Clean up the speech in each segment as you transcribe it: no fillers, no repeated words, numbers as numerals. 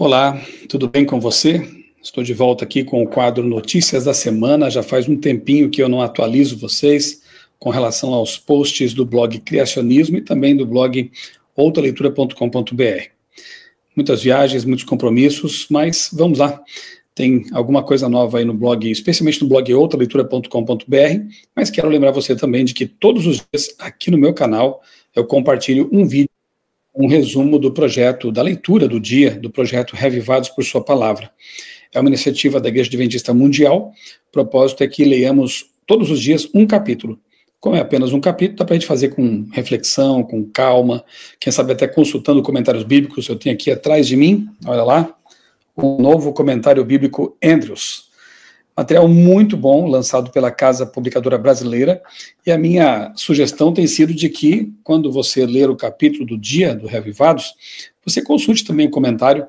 Olá, tudo bem com você? Estou de volta aqui com o quadro Notícias da Semana. Já faz um tempinho que eu não atualizo vocês com relação aos posts do blog Criacionismo e também do blog outraleitura.com.br. Muitas viagens, muitos compromissos, mas vamos lá. Tem alguma coisa nova aí no blog, especialmente no blog outraleitura.com.br, mas quero lembrar você também de que todos os dias aqui no meu canal eu compartilho um vídeo, um resumo do projeto, da leitura do dia, do projeto Revivados por Sua Palavra. É uma iniciativa da Igreja Adventista Mundial. O propósito é que leiamos todos os dias um capítulo. Como é apenas um capítulo, dá para a gente fazer com reflexão, com calma, quem sabe até consultando comentários bíblicos. Eu tenho aqui atrás de mim, olha lá, um novo comentário bíblico Andrews. Material muito bom, lançado pela Casa Publicadora Brasileira, e a minha sugestão tem sido de que, quando você ler o capítulo do dia do Revivados, você consulte também o comentário,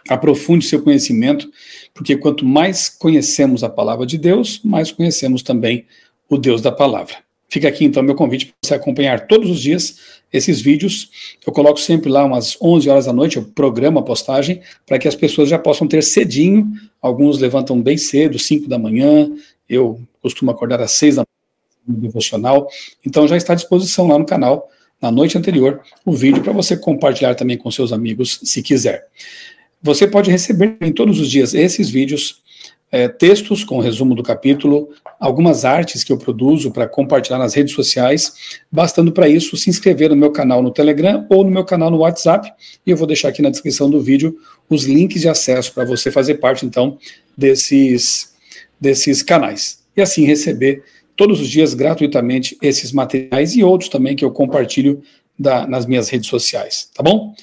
aprofunde seu conhecimento, porque quanto mais conhecemos a palavra de Deus, mais conhecemos também o Deus da palavra. Fica aqui então meu convite para você acompanhar todos os dias esses vídeos. Eu coloco sempre lá umas 11 horas da noite, eu programo a postagem para que as pessoas já possam ter cedinho. Alguns levantam bem cedo, 5 da manhã, eu costumo acordar às 6 da manhã no devocional. Então já está à disposição lá no canal, na noite anterior, o vídeo para você compartilhar também com seus amigos, se quiser. Você pode receber em todos os dias esses vídeos, textos com resumo do capítulo, algumas artes que eu produzo para compartilhar nas redes sociais, bastando para isso se inscrever no meu canal no Telegram ou no meu canal no WhatsApp, e eu vou deixar aqui na descrição do vídeo os links de acesso para você fazer parte, então, desses canais. E assim receber todos os dias gratuitamente esses materiais e outros também que eu compartilho nas minhas redes sociais, tá bom?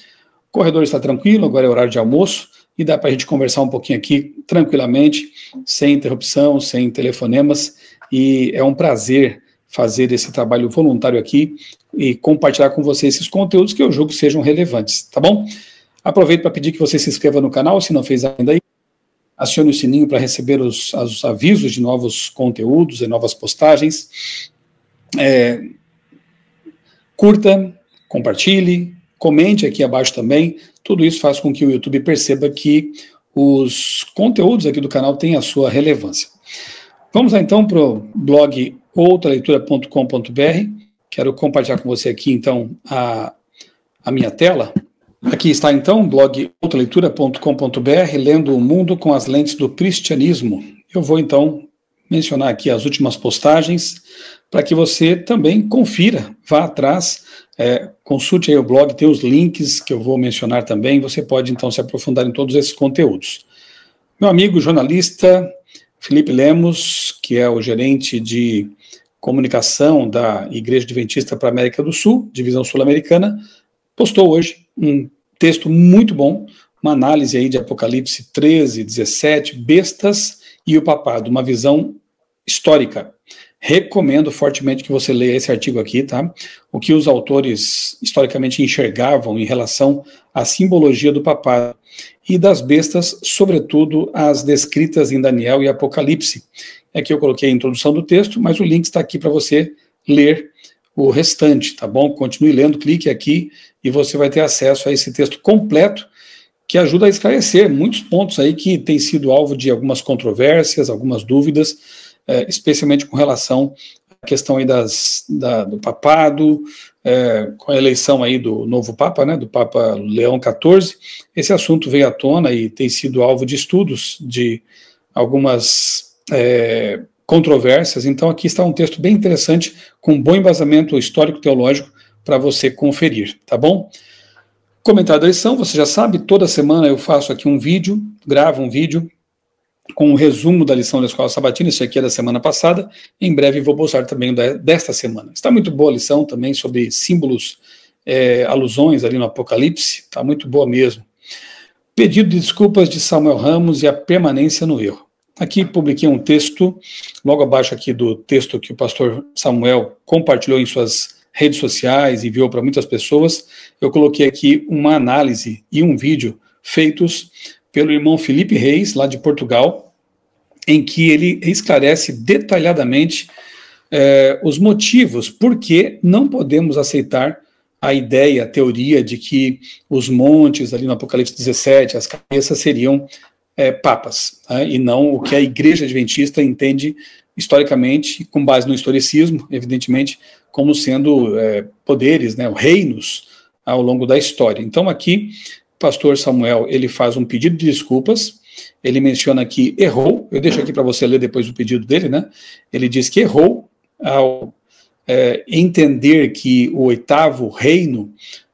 O corredor está tranquilo, agora é horário de almoço, e dá para a gente conversar um pouquinho aqui tranquilamente, sem interrupção, sem telefonemas, e é um prazer fazer esse trabalho voluntário aqui e compartilhar com você esses conteúdos que eu julgo que sejam relevantes, tá bom? Aproveito para pedir que você se inscreva no canal, se não fez ainda aí, acione o sininho para receber os avisos de novos conteúdos e novas postagens, curta, compartilhe, comente aqui abaixo também. Tudo isso faz com que o YouTube perceba que os conteúdos aqui do canal têm a sua relevância. Vamos lá então para o blog outraleitura.com.br. Quero compartilhar com você aqui então a minha tela. Aqui está então o blog outraleitura.com.br, lendo o mundo com as lentes do cristianismo. Eu vou então mencionar aqui as últimas postagens para que você também confira, vá atrás, consulte aí o blog, tem os links que eu vou mencionar também, você pode então se aprofundar em todos esses conteúdos. Meu amigo jornalista Felipe Lemos, que é o gerente de comunicação da Igreja Adventista para a América do Sul, divisão sul-americana, postou hoje um texto muito bom, uma análise aí de Apocalipse 13, 17, bestas e o papado, uma visão histórica. Recomendo fortemente que você leia esse artigo aqui, tá? O que os autores historicamente enxergavam em relação à simbologia do papado e das bestas, sobretudo as descritas em Daniel e Apocalipse. Aqui eu coloquei a introdução do texto, mas o link está aqui para você ler o restante, tá bom? Continue lendo, clique aqui e você vai ter acesso a esse texto completo, que ajuda a esclarecer muitos pontos aí que têm sido alvo de algumas controvérsias, algumas dúvidas, especialmente com relação à questão aí do papado, com a eleição aí do novo Papa, né, do Papa Leão XIV. Esse assunto veio à tona e tem sido alvo de estudos, de algumas controvérsias. Então aqui está um texto bem interessante, com um bom embasamento histórico-teológico para você conferir, tá bom? Comentário da lição, você já sabe, toda semana eu faço aqui um vídeo, gravo um vídeo com um resumo da lição da Escola Sabatina. Esse aqui é da semana passada, em breve vou postar também desta semana. Está muito boa a lição também sobre símbolos, alusões ali no Apocalipse, está muito boa mesmo. Pedido de desculpas de Samuel Ramos e a permanência no erro. Aqui publiquei um texto, logo abaixo aqui do texto que o pastor Samuel compartilhou em suas redes sociais, enviou para muitas pessoas. Eu coloquei aqui uma análise e um vídeo feitos pelo irmão Felipe Reis, lá de Portugal, em que ele esclarece detalhadamente os motivos por que não podemos aceitar a ideia, a teoria de que os montes ali no Apocalipse 17, as cabeças seriam papas, né, e não o que a Igreja Adventista entende historicamente, com base no historicismo, evidentemente, como sendo poderes, né, reinos ao longo da história. Então aqui, o pastor Samuel, ele faz um pedido de desculpas, ele menciona que errou, eu deixo aqui para você ler depois o pedido dele, né, ele diz que errou ao entender que o oitavo reino,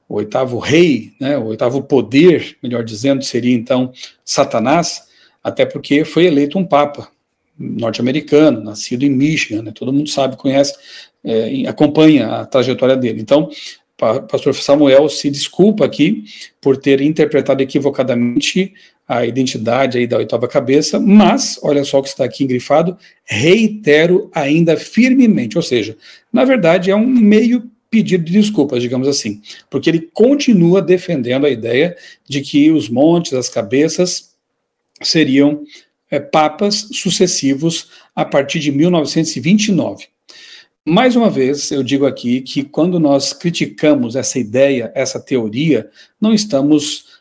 o oitavo rei, né, o oitavo poder, melhor dizendo, seria então Satanás, até porque foi eleito um papa norte-americano, nascido em Michigan, né, todo mundo sabe, conhece, acompanha a trajetória dele. Então, pastor Samuel se desculpa aqui por ter interpretado equivocadamente a identidade aí da oitava cabeça, mas, olha só o que está aqui engrifado, reitero ainda firmemente, ou seja, na verdade é um meio pedido de desculpas, digamos assim, porque ele continua defendendo a ideia de que os montes, as cabeças, seriam papas sucessivos a partir de 1929. Mais uma vez, eu digo aqui que quando nós criticamos essa ideia, essa teoria, não estamos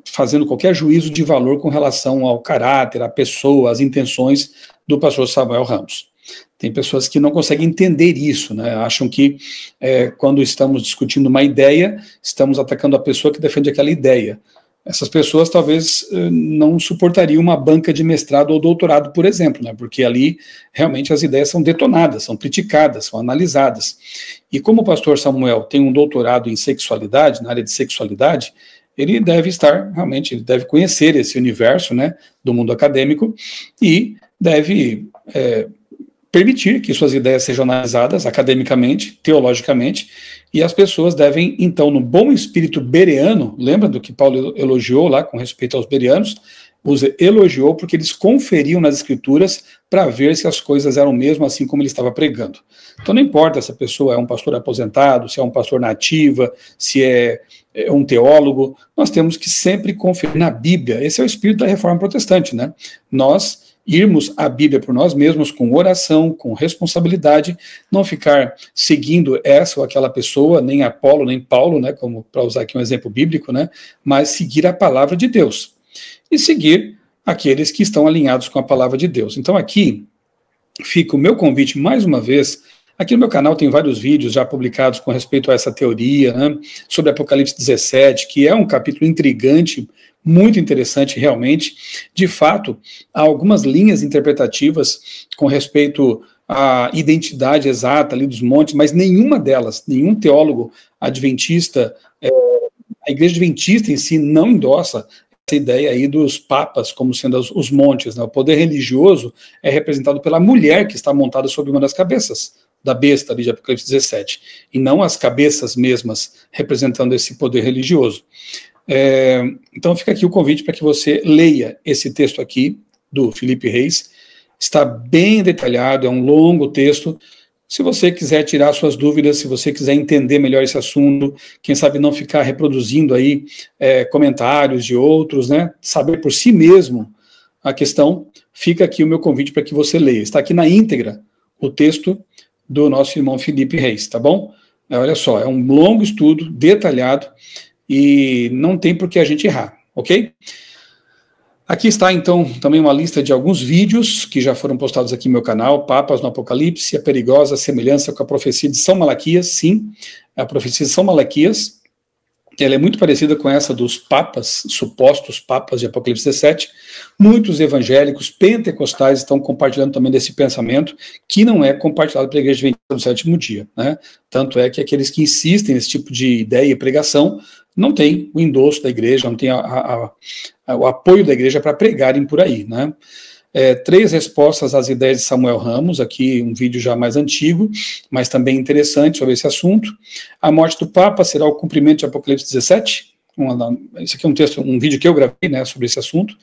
fazendo qualquer juízo de valor com relação ao caráter, à pessoa, às intenções do pastor Samuel Ramos. Tem pessoas que não conseguem entender isso, né? Acham que quando estamos discutindo uma ideia, estamos atacando a pessoa que defende aquela ideia. Essas pessoas talvez não suportariam uma banca de mestrado ou doutorado, por exemplo, né? Porque ali realmente as ideias são detonadas, são criticadas, são analisadas. E como o pastor Samuel tem um doutorado em sexualidade, na área de sexualidade, ele deve estar, realmente, ele deve conhecer esse universo, né, do mundo acadêmico e deve permitir que suas ideias sejam analisadas academicamente, teologicamente, e as pessoas devem, então, no bom espírito bereano, lembra do que Paulo elogiou lá com respeito aos bereanos, elogiou porque eles conferiam nas escrituras para ver se as coisas eram mesmo assim como ele estava pregando. Então não importa se a pessoa é um pastor aposentado, se é um pastor na ativa, se é um teólogo, nós temos que sempre conferir na Bíblia. Esse é o espírito da reforma protestante, né? Nós irmos à Bíblia por nós mesmos, com oração, com responsabilidade, não ficar seguindo essa ou aquela pessoa, nem Apolo, nem Paulo, né, como para usar aqui um exemplo bíblico, né, mas seguir a palavra de Deus e seguir aqueles que estão alinhados com a palavra de Deus. Então aqui fica o meu convite mais uma vez. Aqui no meu canal tem vários vídeos já publicados com respeito a essa teoria, né, sobre Apocalipse 17, que é um capítulo intrigante, muito interessante realmente. De fato, há algumas linhas interpretativas com respeito à identidade exata ali dos montes, mas nenhuma delas, nenhum teólogo adventista, a Igreja Adventista em si não endossa essa ideia aí dos papas como sendo os montes, né? O poder religioso é representado pela mulher que está montada sobre uma das cabeças da besta ali de Apocalipse 17, e não as cabeças mesmas representando esse poder religioso. Então fica aqui o convite para que você leia esse texto aqui do Felipe Reis, está bem detalhado, é um longo texto. Se você quiser tirar suas dúvidas, se você quiser entender melhor esse assunto, quem sabe não ficar reproduzindo aí comentários de outros, né, saber por si mesmo a questão, fica aqui o meu convite para que você leia. Está aqui na íntegra o texto do nosso irmão Felipe Reis, tá bom? Olha só, é um longo estudo, detalhado, e não tem por que a gente errar, ok? Aqui está, então, também uma lista de alguns vídeos que já foram postados aqui no meu canal, Papas no Apocalipse, a perigosa semelhança com a profecia de São Malaquias. Sim, a profecia de São Malaquias, ela é muito parecida com essa dos papas, supostos papas de Apocalipse 17. Muitos evangélicos pentecostais estão compartilhando também desse pensamento, que não é compartilhado pela Igreja Adventista do Sétimo Dia, né? Tanto é que aqueles que insistem nesse tipo de ideia e pregação não têm o endosso da igreja, não têm o apoio da igreja para pregarem por aí, né? 3 respostas às ideias de Samuel Ramos, aqui um vídeo já mais antigo, mas também interessante sobre esse assunto. A morte do Papa será o cumprimento de Apocalipse 17? Esse aqui é um vídeo que eu gravei, né, sobre esse assunto.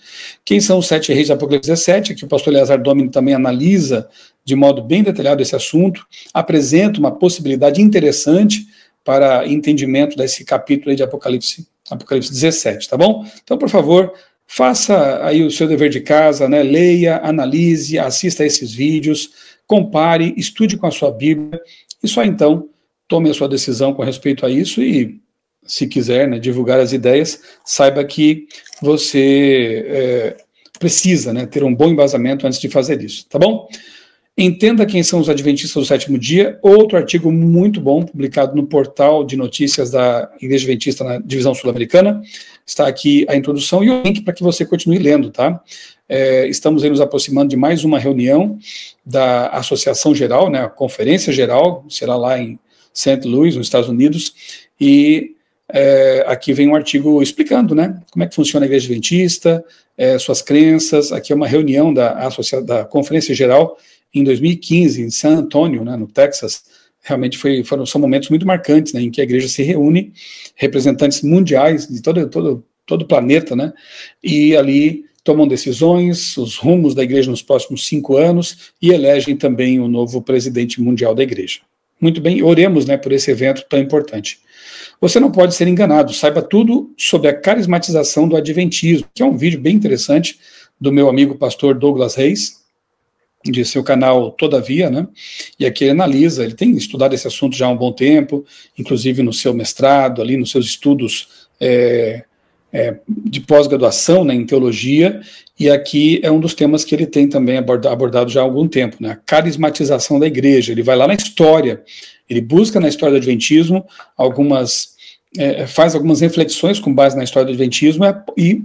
Quem são os 7 reis de Apocalipse 17? Aqui o pastor Eleazar Domini também analisa de modo bem detalhado esse assunto, apresenta uma possibilidade interessante para entendimento desse capítulo aí de Apocalipse 17, tá bom? Então, por favor, faça aí o seu dever de casa, né? Leia, analise, assista a esses vídeos, compare, estude com a sua Bíblia, e só então tome a sua decisão com respeito a isso e, se quiser, né, divulgar as ideias, saiba que você precisa, né, ter um bom embasamento antes de fazer isso, tá bom? Entenda quem são os adventistas do sétimo dia, outro artigo muito bom, publicado no portal de notícias da Igreja Adventista na divisão sul-americana. Está aqui a introdução e o link para que você continue lendo, tá? Estamos aí nos aproximando de mais uma reunião da Associação Geral, né, a Conferência Geral, será lá em St. Louis, nos Estados Unidos, e aqui vem um artigo explicando, né, como é que funciona a Igreja Adventista, suas crenças. Aqui é uma reunião da Conferência Geral em 2015, em San Antonio, né, no Texas. Realmente são momentos muito marcantes, né, em que a igreja se reúne, representantes mundiais de todo o planeta, né, e ali tomam decisões, os rumos da igreja nos próximos 5 anos, e elegem também o novo presidente mundial da igreja. Muito bem, oremos, né, por esse evento tão importante. Você não pode ser enganado, saiba tudo sobre a carismatização do adventismo, que é um vídeo bem interessante do meu amigo pastor Douglas Reis, de seu canal Todavia, né? E aqui ele analisa, ele tem estudado esse assunto já há um bom tempo, inclusive no seu mestrado, ali nos seus estudos de pós-graduação, né, em teologia, e aqui é um dos temas que ele tem também abordado já há algum tempo, né? A carismatização da igreja. Ele vai lá na história, ele busca na história do adventismo faz algumas reflexões com base na história do adventismo e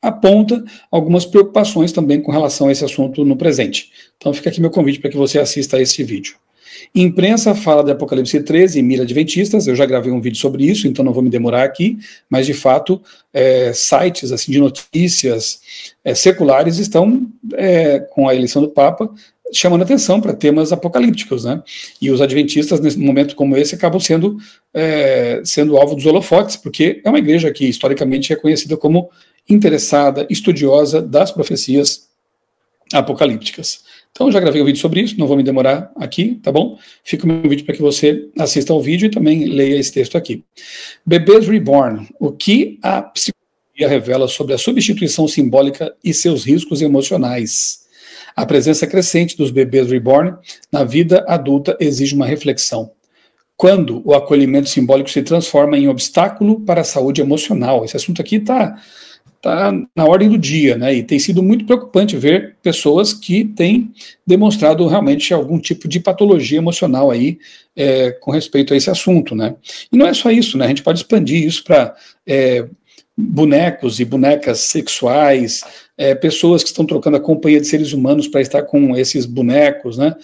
aponta algumas preocupações também com relação a esse assunto no presente. Então fica aqui meu convite para que você assista a esse vídeo. Imprensa fala de Apocalipse 13 e mira adventistas. Eu já gravei um vídeo sobre isso, então não vou me demorar aqui, mas de fato sites assim, de notícias seculares estão com a eleição do Papa chamando atenção para temas apocalípticos, né? E os adventistas, nesse momento como esse, acabam sendo alvo dos holofotes, porque é uma igreja que historicamente é conhecida como interessada, estudiosa das profecias apocalípticas. Então, já gravei um vídeo sobre isso, não vou me demorar aqui, tá bom? Fica o meu vídeo para que você assista ao vídeo e também leia esse texto aqui. Bebês Reborn, o que a psicologia revela sobre a substituição simbólica e seus riscos emocionais. A presença crescente dos bebês Reborn na vida adulta exige uma reflexão. Quando o acolhimento simbólico se transforma em obstáculo para a saúde emocional. Esse assunto aqui está na ordem do dia, né? E tem sido muito preocupante ver pessoas que têm demonstrado realmente algum tipo de patologia emocional aí com respeito a esse assunto, né? E não é só isso, né? A gente pode expandir isso para bonecos e bonecas sexuais, pessoas que estão trocando a companhia de seres humanos para estar com esses bonecos, né?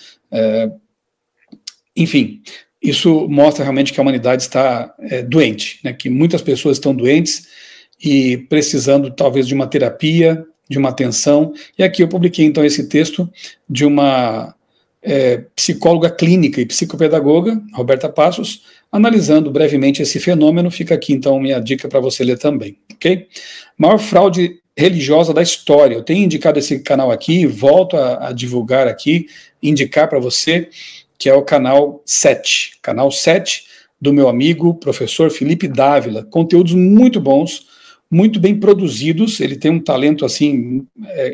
Enfim, isso mostra realmente que a humanidade está doente, né? Que muitas pessoas estão doentes e precisando talvez de uma terapia, de uma atenção. E aqui eu publiquei então esse texto de uma psicóloga clínica e psicopedagoga, Roberta Passos, analisando brevemente esse fenômeno. Fica aqui então minha dica para você ler também, ok? Maior fraude religiosa da história. Eu tenho indicado esse canal aqui, volto a divulgar aqui, indicar para você, que é o canal 7 do meu amigo, professor Felipe Dávila. Conteúdos muito bons, muito bem produzidos. Ele tem um talento assim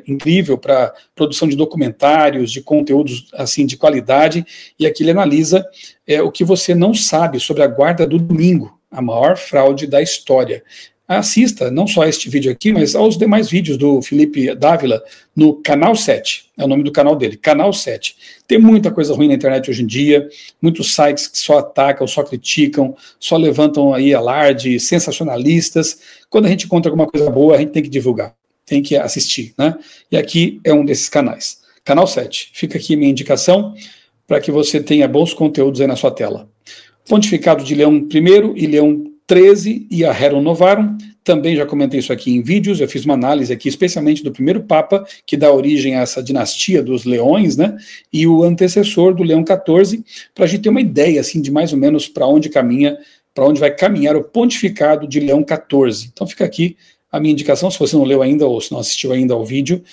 incrível para produção de documentários, de conteúdos assim de qualidade, e aqui ele analisa o que você não sabe sobre a guarda do domingo, a maior fraude da história. Assista não só a este vídeo aqui, mas aos demais vídeos do Felipe Dávila no Canal 7, é o nome do canal dele, Canal 7. Tem muita coisa ruim na internet hoje em dia, muitos sites que só atacam, só criticam, só levantam aí alarde, sensacionalistas. Quando a gente encontra alguma coisa boa, a gente tem que divulgar, tem que assistir, né? E aqui é um desses canais, Canal 7. Fica aqui minha indicação para que você tenha bons conteúdos aí na sua tela. Pontificado de Leão I e Leão XIII e a Rerum Novarum, também já comentei isso aqui em vídeos. Eu fiz uma análise aqui especialmente do primeiro Papa, que dá origem a essa dinastia dos leões, né, e o antecessor do Leão XIV, para a gente ter uma ideia assim, de mais ou menos para onde vai caminhar o pontificado de Leão XIV. Então fica aqui a minha indicação, se você não leu ainda ou se não assistiu ainda ao vídeo,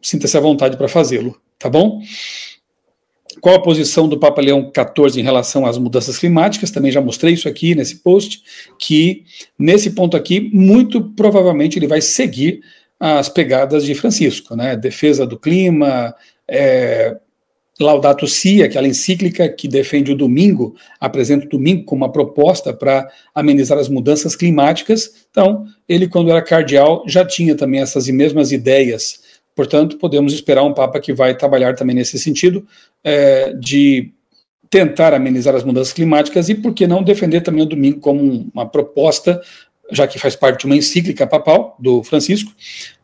sinta-se à vontade para fazê-lo, tá bom? Qual a posição do Papa Leão XIV em relação às mudanças climáticas? Também já mostrei isso aqui nesse post, que nesse ponto aqui, muito provavelmente ele vai seguir as pegadas de Francisco, né? Defesa do clima, Laudato Si, aquela encíclica que defende o domingo, apresenta o domingo como uma proposta para amenizar as mudanças climáticas. Então, ele, quando era cardeal, já tinha também essas mesmas ideias. Portanto, podemos esperar um Papa que vai trabalhar também nesse sentido, de tentar amenizar as mudanças climáticas e, por que não, defender também o domingo como uma proposta, já que faz parte de uma encíclica papal do Francisco,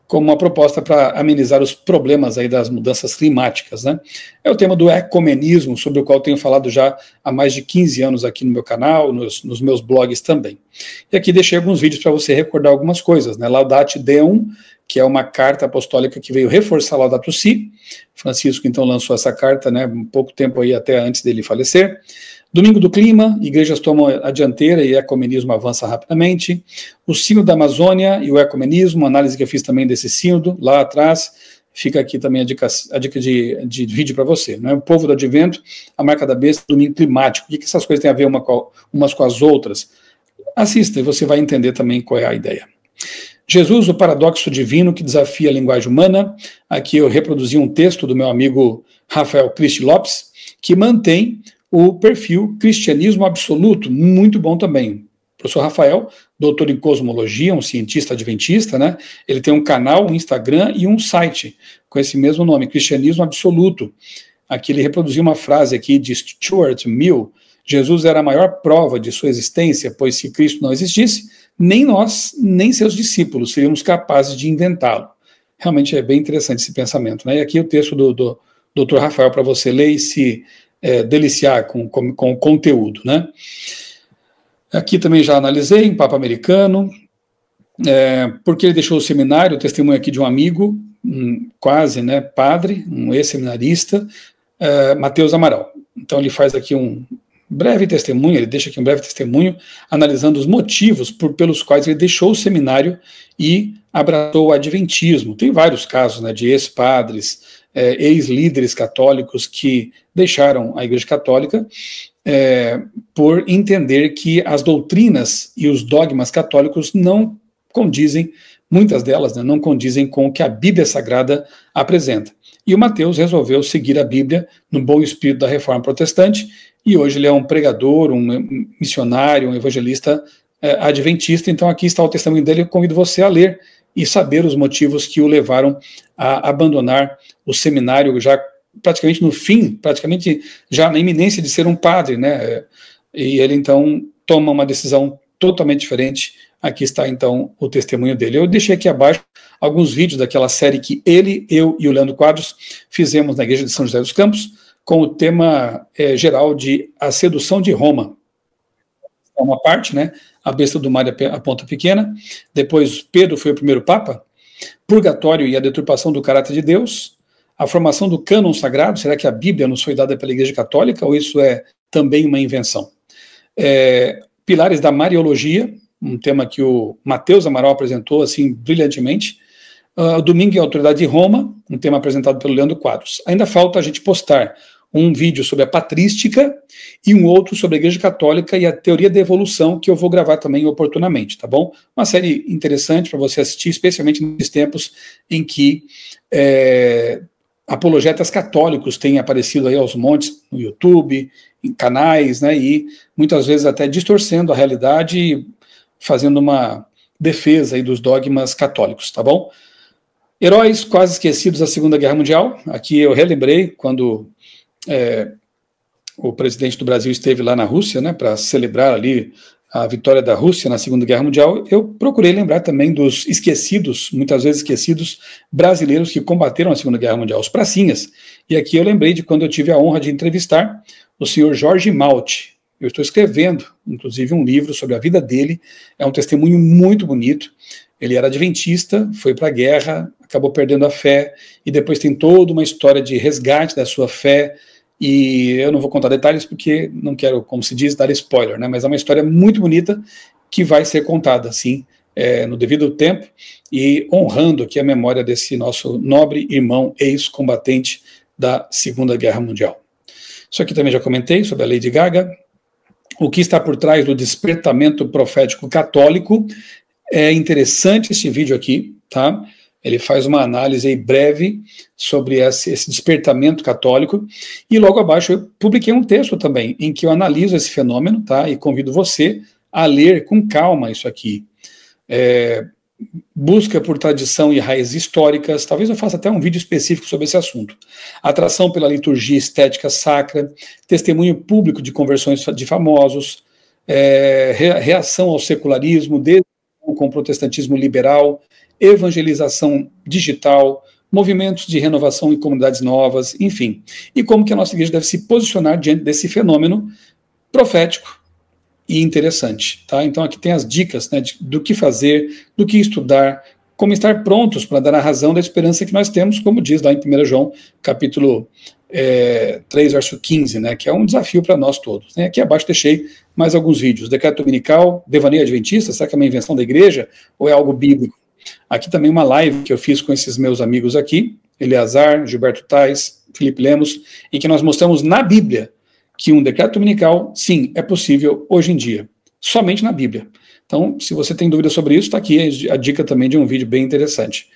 como uma proposta para amenizar os problemas aí das mudanças climáticas, né? É o tema do ecumenismo, sobre o qual tenho falado já há mais de 15 anos aqui no meu canal, nos meus blogs também. E aqui deixei alguns vídeos para você recordar algumas coisas, né? Laudate Deum, que é uma carta apostólica que veio reforçar Laudato Si. Francisco, então, lançou essa carta, né, um pouco tempo aí até antes dele falecer. Domingo do Clima, igrejas tomam a dianteira e o ecumenismo avança rapidamente. O Sínodo da Amazônia e o ecumenismo, análise que eu fiz também desse sínodo, lá atrás. Fica aqui também a dica de vídeo para você, né? O povo do advento, a marca da besta, domingo climático. O que essas coisas têm a ver umas com as outras? Assista e você vai entender também qual é a ideia. Jesus, o paradoxo divino que desafia a linguagem humana. Aqui eu reproduzi um texto do meu amigo Rafael Cristi Lopes, que mantém o perfil Cristianismo Absoluto, muito bom também. O professor Rafael, doutor em cosmologia, um cientista adventista, né? Ele tem um canal, um Instagram e um site com esse mesmo nome, Cristianismo Absoluto. Aqui ele reproduziu uma frase aqui de Stuart Mill: Jesus era a maior prova de sua existência, pois se Cristo não existisse, nem nós, nem seus discípulos seríamos capazes de inventá-lo. Realmente é bem interessante esse pensamento, né? E aqui o texto do Dr. Rafael para você ler e se deliciar com o conteúdo, né? Aqui também já analisei um Papa americano, porque ele deixou o seminário, o testemunho aqui de um amigo, quase, né, padre, um ex-seminarista, Mateus Amaral. Então ele faz aqui um breve testemunho, ele deixa aqui um breve testemunho, analisando os motivos pelos quais ele deixou o seminário e abraçou o adventismo. Tem vários casos, né, de ex-padres, ex-líderes católicos que deixaram a Igreja Católica por entender que as doutrinas e os dogmas católicos não condizem, muitas delas, né, não condizem com o que a Bíblia Sagrada apresenta. E o Mateus resolveu seguir a Bíblia no bom espírito da Reforma Protestante, e hoje ele é um pregador, um missionário, um evangelista adventista. Então aqui está o testemunho dele, eu convido você a ler e saber os motivos que o levaram a abandonar o seminário já praticamente no fim, praticamente já na iminência de ser um padre, né? E ele então toma uma decisão totalmente diferente. Aqui está então o testemunho dele. Eu deixei aqui abaixo alguns vídeos daquela série que ele, eu e o Leandro Quadros fizemos na Igreja de São José dos Campos, com o tema geral de A Sedução de Roma. É uma parte, né? A besta do mar e a ponta pequena. Depois Pedro foi o primeiro Papa. Purgatório e a deturpação do caráter de Deus. A formação do cânon sagrado. Será que a Bíblia nos foi dada pela Igreja Católica ou isso é também uma invenção? Pilares da Mariologia, um tema que o Mateus Amaral apresentou assim brilhantemente. Domingo e a Autoridade de Roma, um tema apresentado pelo Leandro Quadros. Ainda falta a gente postar um vídeo sobre a patrística e um outro sobre a Igreja Católica e a teoria da evolução, que eu vou gravar também oportunamente, tá bom? Uma série interessante para você assistir, especialmente nesses tempos em que apologetas católicos têm aparecido aí aos montes no YouTube, em canais, né, e muitas vezes até distorcendo a realidade e fazendo uma defesa aí dos dogmas católicos, tá bom? Heróis quase esquecidos da Segunda Guerra Mundial. Aqui eu relembrei quando o presidente do Brasil esteve lá na Rússia, né, para celebrar ali a vitória da Rússia na Segunda Guerra Mundial. Eu procurei lembrar também dos esquecidos, muitas vezes esquecidos, brasileiros que combateram a Segunda Guerra Mundial, os pracinhas. E aqui eu lembrei de quando eu tive a honra de entrevistar o senhor Jorge Malte. Eu estou escrevendo, inclusive, um livro sobre a vida dele. É um testemunho muito bonito. Ele era adventista, foi para a guerra, acabou perdendo a fé, e depois tem toda uma história de resgate da sua fé, e eu não vou contar detalhes porque não quero, como se diz, dar spoiler, né? Mas é uma história muito bonita que vai ser contada, sim, no devido tempo, e honrando aqui a memória desse nosso nobre irmão ex-combatente da Segunda Guerra Mundial. Isso aqui também já comentei sobre a Lady Gaga. O que está por trás do despertamento profético católico. É interessante esse vídeo aqui, tá? Ele faz uma análise aí breve sobre esse despertamento católico, e logo abaixo eu publiquei um texto também, em que eu analiso esse fenômeno, tá? E convido você a ler com calma isso aqui. Busca por tradição e raízes históricas, talvez eu faça até um vídeo específico sobre esse assunto. Atração pela liturgia estética sacra, testemunho público de conversões de famosos, reação ao secularismo, com o protestantismo liberal, evangelização digital, movimentos de renovação em comunidades novas, enfim. E como que a nossa igreja deve se posicionar diante desse fenômeno profético e interessante, tá? Então aqui tem as dicas, né, do que fazer, do que estudar, como estar prontos para dar a razão da esperança que nós temos, como diz lá em 1 João, capítulo 3, verso 15, né, que é um desafio para nós todos. Né? Aqui abaixo deixei mais alguns vídeos. Decreto dominical, devaneio adventista, será que é uma invenção da igreja ou é algo bíblico? Aqui também uma live que eu fiz com esses meus amigos aqui, Eleazar, Gilberto Tais, Felipe Lemos, em que nós mostramos na Bíblia que um decreto dominical, sim, é possível hoje em dia, somente na Bíblia. Então, se você tem dúvida sobre isso, está aqui a dica também de um vídeo bem interessante.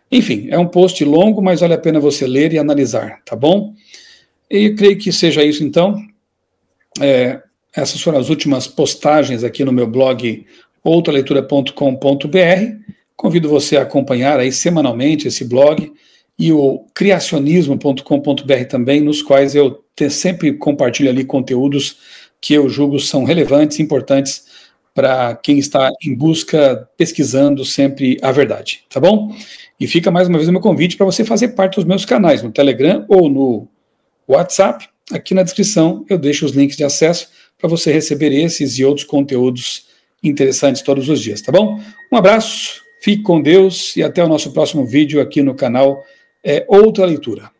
Enfim, é um post longo, mas vale a pena você ler e analisar, tá bom? E creio que seja isso, então. Essas foram as últimas postagens aqui no meu blog outraleitura.com.br. Convido você a acompanhar aí semanalmente esse blog e o criacionismo.com.br também, nos quais eu sempre compartilho ali conteúdos que eu julgo são relevantes, importantes para quem está em busca, pesquisando sempre a verdade, tá bom? E fica mais uma vez o meu convite para você fazer parte dos meus canais no Telegram ou no WhatsApp. Aqui na descrição eu deixo os links de acesso para você receber esses e outros conteúdos interessantes todos os dias, tá bom? Um abraço, fique com Deus e até o nosso próximo vídeo aqui no canal Outra Leitura.